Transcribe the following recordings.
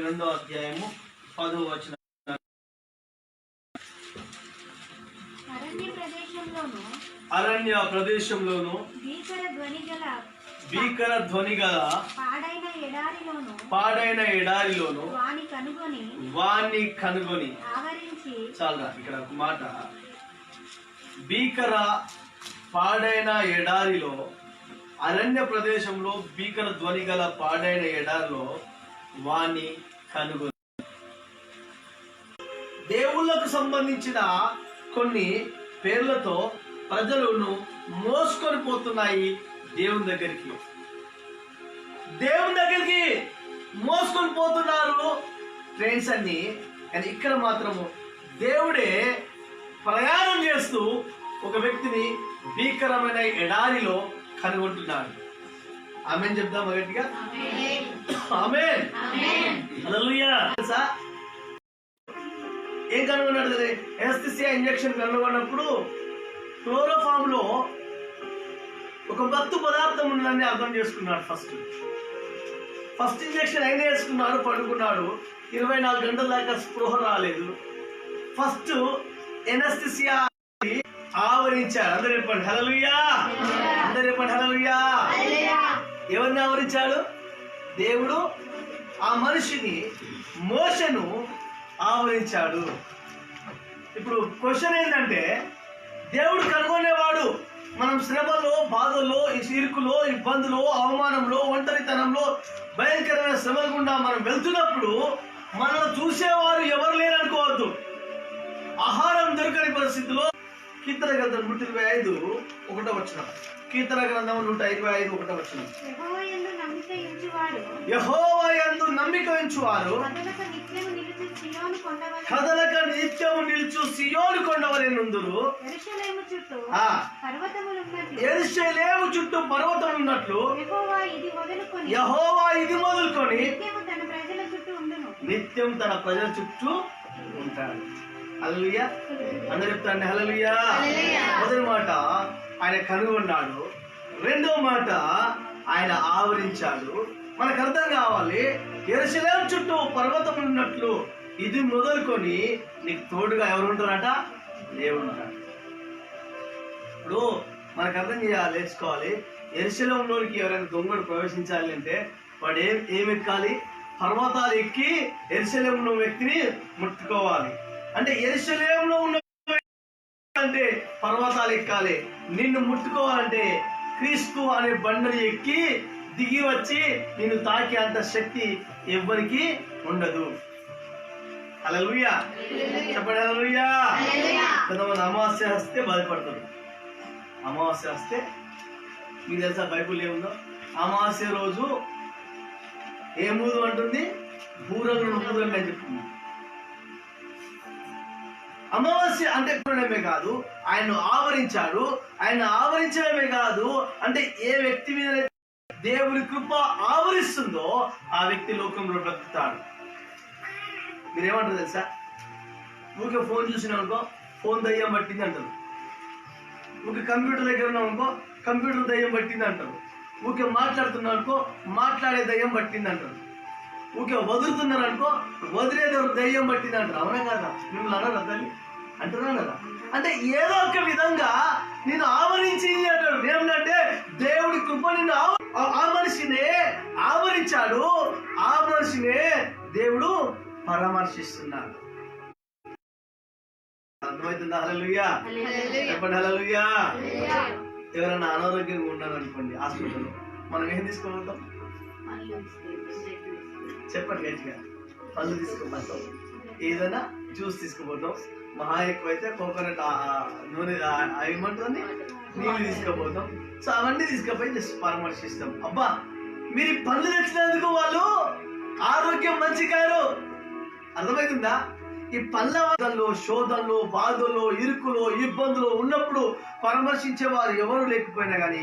2వ అధ్యాయము 10వ వచనం. అరణ్య ప్రదేశంలోను భీకర ధ్వని గల పాడైన ఎడారిలోను వాణ్ణి కనుగొని. చాలా ఇక్కడ ఒక మాట, భీకర పాడైన ఎడారిలో, అరణ్య ప్రదేశంలో భీకర ధ్వని గల పాడైన ఎడారిలో వాణ్ణి కనుగొని. దేవుళ్ళకు సంబంధించిన కొన్ని పేర్లతో ప్రజలను మోసుకొని పోతున్నాయి దేవుని దగ్గరికి మోసుకొని పోతున్నారు ట్రైన్స్ అన్ని. కానీ ఇక్కడ మాత్రము దేవుడే ప్రయాణం చేస్తూ ఒక వ్యక్తిని భీకరమైన ఎడారిలో కనుగొంటున్నాడు. ఆమేన్ చెప్దాం గట్టిగా, ఆమేన్. హల్లెలూయా. ఏం కనుగొన్నాడు? ఎనస్థీసియా ఇంజెక్షన్ కనుగొన్నప్పుడు క్లోరోఫామ్ లో ఒక మత్తు పదార్థం ఉందని అర్థం చేసుకున్నాడు. ఫస్ట్ ఇంజెక్షన్ అయినా వేసుకున్నాడు, పడుకున్నాడు. 24 గంటల దాకా స్పృహ రాలేదు. ఫస్ట్ ఎనస్థీసియా ఆవరించాడు. అందరూ చెప్పండి హల్లెలూయా, అందరూ చెప్పండి హల్లెలూయా. ఎవరిని ఆవరించాడు? దేవుడు ఆ మనిషిని, మోషను ఆవరించాడు. ఇప్పుడు క్వశ్చన్ ఏంటంటే, దేవుడు కనుగొనేవాడు. మనం శ్రమలో, బాధల్లో, ఇరుకులో, ఇబ్బందులో, అవమానంలో, ఒంటరితనంలో, భయంకరమైన శ్రమల గుండా మనం వెళ్తున్నప్పుడు మనల్ని చూసేవారు ఎవరు లేరనుకోవద్దు. ఆహారం దొరకని పరిస్థితిలో కీర్తన గ్రంథం 125 1వ వచనం, కీర్తన గ్రంథం 125 1వ వచనం, యెహోవా యందు నమ్మిక ఉంచువారు కదలక నిత్యము నిలుచు సియోను కొండవలె నుందురు. యెరూషలేము చుట్టూ పర్వతం ఉన్నట్లు యెహోవా ఇది మొదలుకొని నిత్యం తన ప్రజల చుట్టూ ఉంటాడు. హల్లెలూయా. అందరూ చెప్తాండి హల్లెలూయా. మొదటి మాట ఆయన కనుగొన్నాడు, రెండో మాట ఆయన ఆవరించాడు. మనకు అర్థం కావాలి, యెరూషలేము చుట్టూ పర్వతం ఉన్నట్లు ఇది మొదలుకొని నీకు తోడుగా ఎవరు ఉంటారట? దేవుడు ఉంటాడు. ఇప్పుడు మనకు అర్థం చేయాలి, నేర్చుకోవాలి. యెరూషలేములోనికి ఎవరైనా దొంగడు ప్రవేశించాలి అంటే వాడు ఏం ఎక్కాలి? పర్వతాలు ఎక్కి యెరూషలేములో వ్యక్తిని ముట్టుకోవాలి. అంటే యెరూషలేములో ఉన్న అంటే పర్వతాలు ఎక్కాలి. నిన్ను ముట్టుకోవాలంటే క్రీస్తు అనే బండని ఎక్కి దిగి వచ్చి నిన్ను తాకే అంత శక్తి ఎవ్వరికి ఉండదు. హల్లెలూయా. చెప్పండి హల్లెలూయా. కొంతమంది అమావాస్య వస్తే బాధపడతారు. అమావాస్య వస్తే మీకు తెలుసా బైబుల్ ఏముందో? అమావాస్య రోజు ఏమూదు అంటుంది? బూరలను ఊదండి అని చెప్తుంది. అమావాస్య అంటే చూడడమే కాదు, ఆయన్ను ఆవరించాడు. ఆయన ఆవరించడమే కాదు, అంటే ఏ వ్యక్తి మీద దేవుని కృప ఆవరిస్తుందో ఆ వ్యక్తి లోకంలో బ్రతుకుతాడు. మీరేమంటారు తెలుసా? ఊరికే ఫోన్ చూసినామనుకో, ఫోన్ దయ్యం పట్టింది అంటారు. ఊరికే కంప్యూటర్ దగ్గర ఉన్నామనుకో, కంప్యూటర్ దయ్యం పట్టింది అంటారు. ఊరికే మాట్లాడుతున్నాం అనుకో, మాట్లాడే దయ్యం పట్టింది అంటారు. ఊరికే వదులుతున్నారు అనుకో, వదిలేదో దయ్యం పట్టింది అంటారు. అవునా కదా? మిమ్మల్ని అన్నారా తల్లి? అంటున్నాను కదా. అంటే ఏదో ఒక విధంగా నేను ఆవరించింది అంటాడు. ఏమిటంటే దేవుడి కృప నిన్ను ఆ మనిషినే ఆవరించాడు. ఆ మనిషినే దేవుడు పరామర్శిస్తున్నాడు. అర్థమవుతుందా? హల్లెలూయా. చెప్పండి హల్లెలూయా. ఎవరైనా అనారోగ్యంగా ఉన్నారనుకోండి హాస్పిటల్లో, మనం ఏం తీసుకోబోతాం? చెప్పండి గట్టిగా. పళ్ళు తీసుకోపోతాం, ఏదైనా జ్యూస్ తీసుకుపోతాం, మహా ఎక్కువైతే కోకోనట్ నూనె ఏమంటుంది నీళ్ళు తీసుకుపోతాం. సో అవన్నీ తీసుకుపోయి జస్ట్ పరామర్శిస్తాం. అబ్బా మీరు పళ్ళు తెచ్చినందుకు వాళ్ళు ఆరోగ్యం మంచి కాదు. అర్థమవుతుందా? ఈ పళ్ళలో శోధనలో, బాధల్లో, ఇరుకులో, ఇబ్బందులు ఉన్నప్పుడు పరామర్శించే వారు ఎవరు లేకపోయినా కానీ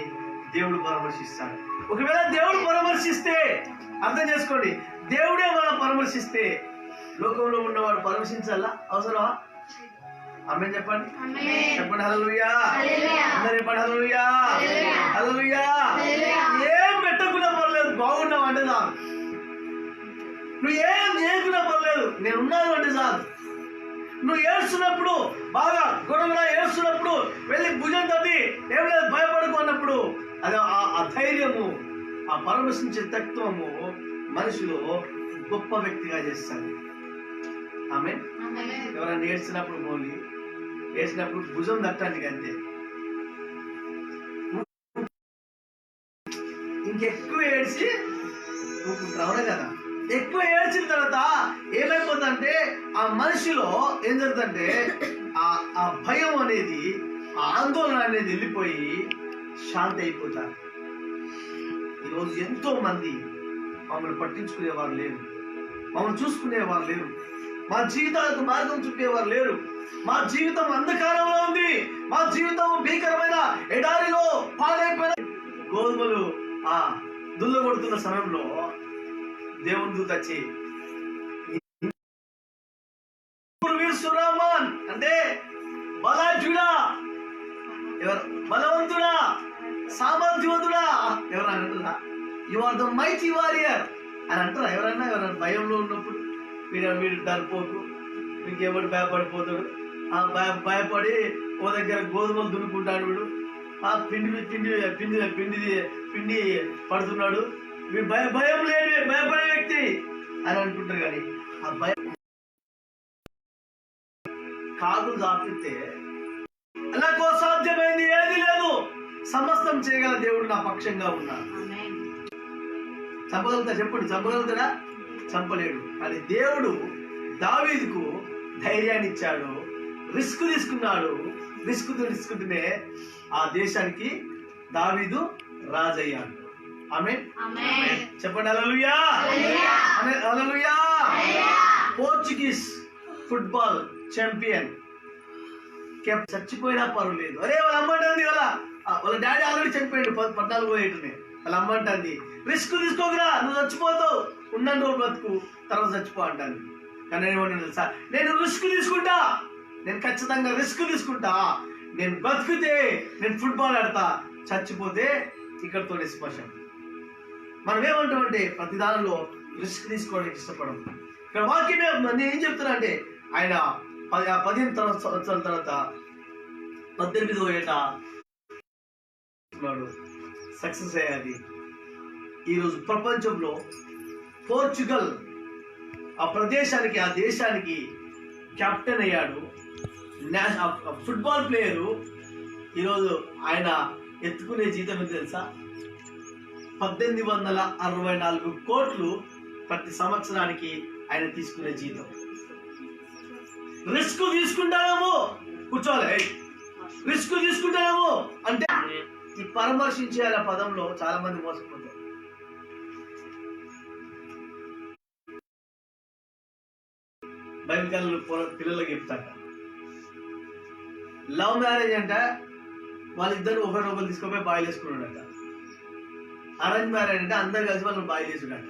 దేవుడు పరామర్శిస్తాడు. ఒకవేళ దేవుడు పరామర్శిస్తే అర్థం చేసుకోండి, దేవుడే మనం పరామర్శిస్తే లోకంలో ఉన్నవాడు పరామర్శించాలా? అవసరమా? ఆమేన్ చెప్పండి. చెప్పండి హల్లెలూయా. అందరూ చెప్పండి హల్లెలూయా. హల్లెలూయా. ఏం పెట్టకుండా పర్లేదు, బాగున్నాం అంటే చాలు. నువ్వు ఏం చేయకున్నా పర్లేదు, నేను ఉన్నాను అంటే చాలు. నువ్వు ఏడుస్తున్నప్పుడు, బాగా గొడవగా ఏడుస్తున్నప్పుడు వెళ్ళి భుజం తట్టి ఏం లేదు భయపడకు అన్నప్పుడు, అది ఆ ధైర్యము, ఆ పరమశించే తత్వము మనిషిలో గొప్ప వ్యక్తిగా చేస్తాడు. ఆమె ఎవరైనా ఏడ్చినప్పుడు మోలి ఏడ్చినప్పుడు భుజం తట్టండి అంతే. ఇంకెక్కువ ఏడ్చి ఊపుకుంటారు కదా. ఎక్కువ ఏడ్చిన తర్వాత ఏమైపోతుందంటే ఆ మనిషిలో ఏం జరుగుతుందంటే ఆ భయం అనేది, ఆ ఆందోళన అనేది వెళ్ళిపోయి శాంతి అయిపోతారు. ఈరోజు ఎంతో మంది మమ్మల్ని పట్టించుకునేవారు లేరు, మమ్మల్ని చూసుకునేవారు లేరు, మా జీవితాలకు మార్గం చూపేవారు లేరు. మా జీవితం అంధకారంలో ఉంది, మా జీవితం భీకరమైన ఎడారిలో పాడైపోయిన గోధుమలు ఆ దుల్ల కొడుతున్న సమయంలో దేవుని దూత వచ్చి సురామాన్ అంటే బలాఢ్యుడా, ఎవరు బలవంతుడా, సామర్థ్యవంతుడా ఎవరైనా అంటారా? You are the mighty warrior అని అంటారా ఎవరైనా? భయంలో ఉన్నప్పుడు వీడు డర్పోకు, ఇంకెవడు భయపడిపోతాడు, భయపడి ఓ దగ్గర గోధుమలు దున్నుకుంటాడు, వీడు ఆ పిండి పడుతున్నాడు, వీడు భయం లేని భయపడే వ్యక్తి అని అనుకుంటారు. కానీ ఆ భయం కాదులు దాపితే నాకు సాధ్యమైంది ఏది లేదు, సమస్తం చేయగల దేవుడు నా పక్షంగా ఉన్నాడు. చంపగలుగుతా చెప్పండి, చంపగలుగుతాడా? చంపలేడు. కానీ దేవుడు దావీదుకు ధైర్యాన్ని ఇచ్చాడు, రిస్క్ తీసుకున్నాడు. రిస్క్ తీసుకుంటూనే ఆ దేశానికి దావీదు రాజయ్యాడు. ఆమేన్. చెప్పండి హల్లెలూయా. హల్లెలూయా. పోర్చుగీస్ ఫుట్బాల్ ఛాంపియన్ చచ్చిపోయినా పర్వాలేదు. అరే వాళ్ళ అమ్మంటుంది, వాళ్ళ డాడీ ఆల్రెడీ చనిపోయాడు 14 ఏళ్ళనే. వాళ్ళ అమ్మంటుంది రిస్క్ తీసుకోకురా, నువ్వు చచ్చిపోతావు, ఉన్నన్ని రోజులు బ్రతుకు, తర్వాత చచ్చిపో అంటాను. కానీ తెలుసా, నేను రిస్క్ తీసుకుంటా, నేను ఖచ్చితంగా రిస్క్ తీసుకుంటా, నేను బతికితే నేను ఫుట్బాల్ ఆడతా, చచ్చిపోతే ఇక్కడితో నిష్పర్శం. మనం ఏమంటామంటే ప్రతి దానిలో రిస్క్ తీసుకోవడానికి ఇష్టపడం. ఇక్కడ వాక్యమే నేను ఏం చెప్తున్నా అంటే, ఆయన 15 సంవత్సరాల తర్వాత 18వ ఏట సక్సెస్ అయ్యాది. ఈరోజు ప్రపంచంలో పోర్చుగల్ ఆ ప్రదేశానికి, ఆ దేశానికి కెప్టెన్ అయ్యాడు. Football player. ఈరోజు ఆయన ఎత్తుకునే జీతం ఎంత తెలుసా? 1864 కోట్లు ప్రతి సంవత్సరానికి ఆయన తీసుకునే జీతం. రిస్క్ తీసుకుంటానేమో, కూర్చోవాలి, రిస్క్ తీసుకుంటానేమో అంటే ఈ పరామర్శించే అనే పదంలో చాలా మంది మోసపోతారు. బైబిల్ పిల్లలకి చెప్తాక లవ్ మ్యారేజ్ అంటే వాళ్ళిద్దరు ఒకరినొకరు తీసుకుపోయి బాయిల్ వేసుకున్నాడట. అరేంజ్ మ్యారేజ్ అంటే అందరు కలిసి వాళ్ళని బాయిల్ చేసుకున్నాడు.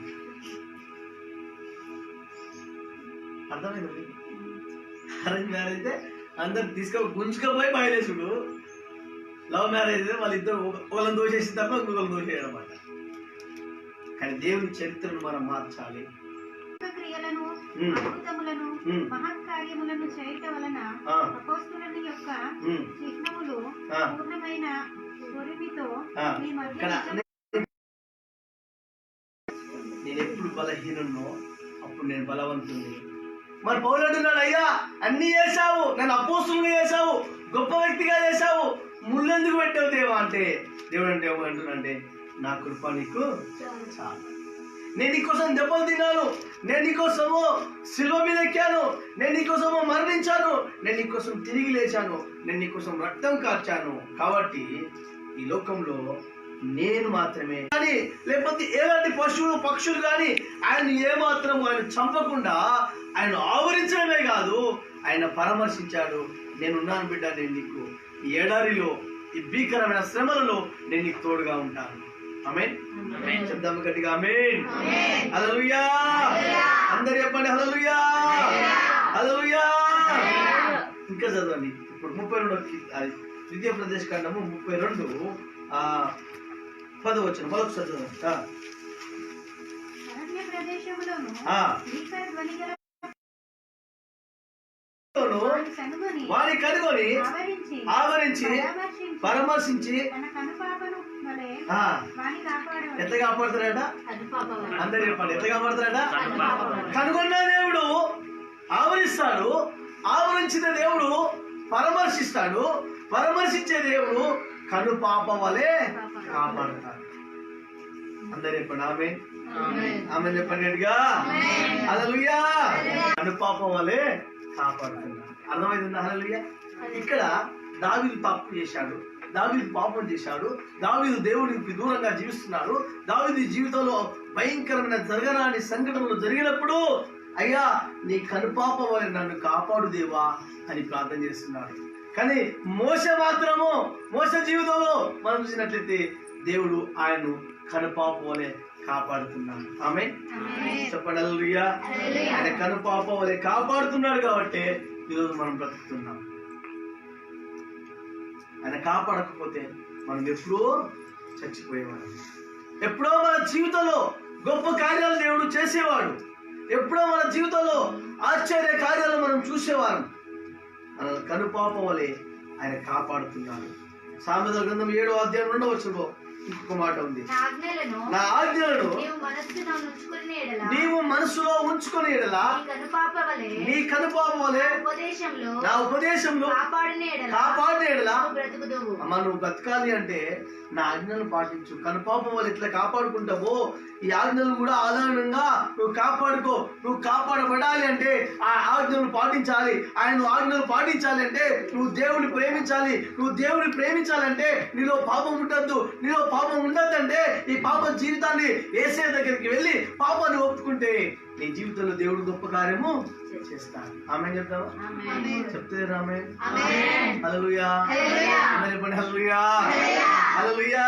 అర్థమైంది? అరేంజ్ మ్యారేజ్ అయితే అందరు గుంజుకపోయి బాయిల్ వేసుడు. లవ్ మ్యారేజ్ అయితే వాళ్ళిద్దరు ఒకళ్ళని దోషేసిన తప్ప ఇంకొకరు దోషేయడం అన్నమాట. కానీ దేవుని చరిత్రను మనం మార్చాలి. క్రియలను, అద్భుతములను, మహత్కార్యములను చేయటం వలన అపోస్తలుని యొక్క చిహ్నములు పూర్ణమైన కొరిమితో మీ మధ్య నేను ఎప్పుడు బలహీనున్నో అప్పుడు నేను బలవంతుని. మరి పౌలు అంటున్నాడు, అయ్యా అన్ని చేశావు, నన్ను అపోస్తలుని చేశావు, గొప్ప వ్యక్తిగా చేశావు, ముళ్ళెందుకు పెట్టావు దేవా అంటే, దేవుడు అంటే ఏమంటున్నాడంటే, నా కృప నీకు చాలు. నేను నీకోసం దెబ్బలు తిన్నాను, నేను నీకోసము శిలువ మీద ఎక్కాను, నేను నీకోసము మరణించాను, నేను నీకోసం తిరిగి లేచాను, నేను నీకోసం రక్తం కార్చాను. కాబట్టి ఈ లోకంలో నేను మాత్రమే కానీ, లేకపోతే ఎలాంటి పశువులు పక్షులు కానీ ఆయన ఏమాత్రం ఆయన చంపకుండా ఆయన ఆవరించడమే కాదు, ఆయన పరామర్శించాడు. నేనున్నాను బిడ్డ, నేను నీకు ఈ ఎడారిలో, ఈ భీకరమైన శ్రమలలో నేను నీకు తోడుగా ఉంటాను. ఆమేన్. చెప్దాము గట్టిగా ఆమేన్. హల్లెలూయా. అందరు చెప్పండి హల్లెలూయా. హల్లెలూయా. ఇంకా చదవండి. ఇప్పుడు 32 ద్వితీయ ప్రదేశ ఖండము 32 10 వచనం. మరొకసారి చదవండి. దేశములోను ఆ, భీకర ధ్వని గల కనుగొని వాని కనుగొని ఆవరించి పరామర్శించి తన కనుపాపను వలె ఆ, వాని కాపాడేవాడు. ఎట్లా కాపాడుతారట? అందరు చెప్పండి, ఎట్లా కాపాడుతారట? కనుగొన్న దేవుడు ఆవరిస్తాడు, ఆవరించిన దేవుడు పరామర్శిస్తాడు, పరామర్శించే దేవుడు కను పాప వలె కాపాడుతాడు. అందరు చెప్పండి ఆమేన్. ఆమేన్ చెప్పండి గట్టిగా. హల్లెలూయా. కను పాప వలె కాపాడుతున్నాడు. అర్థమైందా? హల్లెలూయా. ఇక్కడ దావీదు తప్పు చేశాడు, దావీదు పాపం చేశాడు, దావీదు దేవుడికి దూరంగా జీవిస్తున్నాడు. దావీదు జీవితంలో భయంకరమైన జరగరాని సంఘటనలు జరిగినప్పుడు అయ్యా నీ కనుపాప వలె నన్ను కాపాడు దేవా అని ప్రార్థన చేస్తున్నాడు. కానీ మోసే మాత్రము, మోసే జీవితంలో మనం చూసినట్లయితే దేవుడు ఆయన్ను కనుపాప వలె కాపాడుతున్నాడు. ఆమేన్ చెప్పండి హల్లెలూయా. ఆయన కనుపాప వలె కాపాడుతున్నాడు కాబట్టి ఈరోజు మనం బ్రతుకుతున్నాం. ఆయన కాపాడకపోతే మనం ఎప్పుడో చచ్చిపోయేవాడు. ఎప్పుడో మన జీవితంలో గొప్ప కార్యాలు దేవుడు చేసేవాడు. ఎప్పుడో మన జీవితంలో ఆశ్చర్య కార్యాలు మనం చూసేవారు. మన కనుపాప వలె ఆయన కాపాడుతున్నాడు. సామెతల గ్రంథం 7వ అధ్యాయం 2వ వచనంలో ఇంకొక మాట ఉంది. నా ఆజ్ఞలను నీవు మనసులో ఉంచుకుని ఎడల నీ కనుపాప వలె నా ఉపదేశంలో కాపాడిన ఎడల అమ్మ నువ్వు బ్రతకాలి అంటే నా ఆజ్ఞలను పాటించు. కనుపాప వలె ఎట్లా కాపాడుకుంటావో ఈ ఆజ్ఞలు కూడా ఆధారంగా నువ్వు కాపాడుకో. నువ్వు కాపాడబడాలి అంటే ఆ ఆజ్ఞలు పాటించాలి. ఆయన ఆజ్ఞలు పాటించాలి అంటే నువ్వు దేవుని ప్రేమించాలి. నువ్వు దేవుని ప్రేమించాలంటే నీలో పాపం ఉండద్దు. నీలో పాపం ఉండద్దంటే ఈ పాప జీవితాన్ని యేసయ్య దగ్గరికి వెళ్ళి పాపాన్ని ఒప్పుకుంటే నీ జీవితంలో దేవుడు గొప్ప కార్యము చేస్తాడు. ఆమేన్ చెప్తావా? చెప్తే రామే. హల్లెలూయా. చెప్పండి హల్లెలూయా. హల్లెలూయా.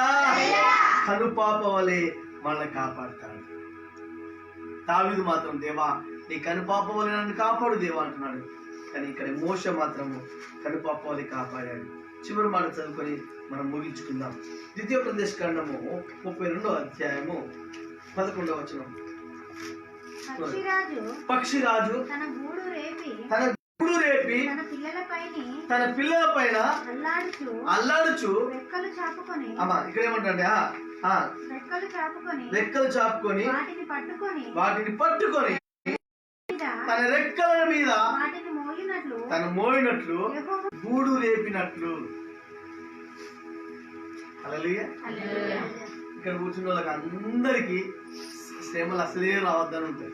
కనుపాప వలె మనల్ని కాపాడుతాడు. దావీదు మాత్రం దేవా నీ కనుపాప వలె నన్ను కాపాడు దేవా అంటున్నాడు. కానీ ఇక్కడ మోషే మాత్రము కనుపాప వలె కాపాడాడు. చివరి మాట చదువుకొని మనం ముగించుకుందాం. ద్వితీయోపదేశ కాండము 32వ అధ్యాయము 11వ వచనం. పక్షిరాజు తన గూడు రేపి తన పిల్లల పైన అల్లాడుచు అమ్మా ఇక్కడ ఏమంటాండి రెక్కలు చాపుకొని వాటిని పట్టుకొని తన రెక్కల మీద తన మోయినట్లు గూడు రేపినట్లు. హల్లెలూయా. ఇక్కడ కూర్చున్న వాళ్ళకి అందరికీ శ్రమలు అసలే రావద్దని ఉంటాయి.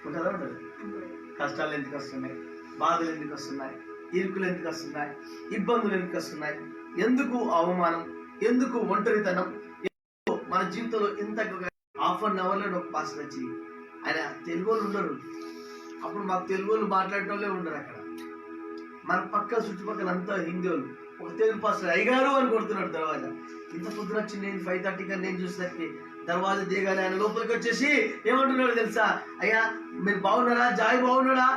ఉంటుందా? ఉంటుంది. కష్టాలు ఎందుకు వస్తున్నాయి, బాధలు ఎందుకు వస్తున్నాయి, ఇరుకులు ఎందుకు వస్తున్నాయి, ఇబ్బందులు ఎందుకు వస్తున్నాయి, ఎందుకు అవమానం, ఎందుకు ఒంటరితనం, మన జీవితంలో ఇంత హాఫ్ అన్ అవర్లో ఒక పాస్టర్ వచ్చి ఆయన తెలుగు వాళ్ళు ఉండరు. అప్పుడు మాకు తెలుగు వాళ్ళు మాట్లాడే వాళ్ళే ఉండరు. అక్కడ మన పక్క చుట్టుపక్కల అంతా హిందీ వాళ్ళు. ఒక తెలుగు పాస్టర్ అయ్యగారు అని కొడుతున్నాడు దర్వాజా. ఇంత పొద్దున వచ్చి నేను 5:30కి నేను చూసినట్టు దర్వాజా దిగాలి. ఆయన లోపలికి వచ్చేసి ఏమంటున్నాడు తెలుసా? అయ్యా మీరు బాగున్నారా, జాయ్ బాగున్నాడా,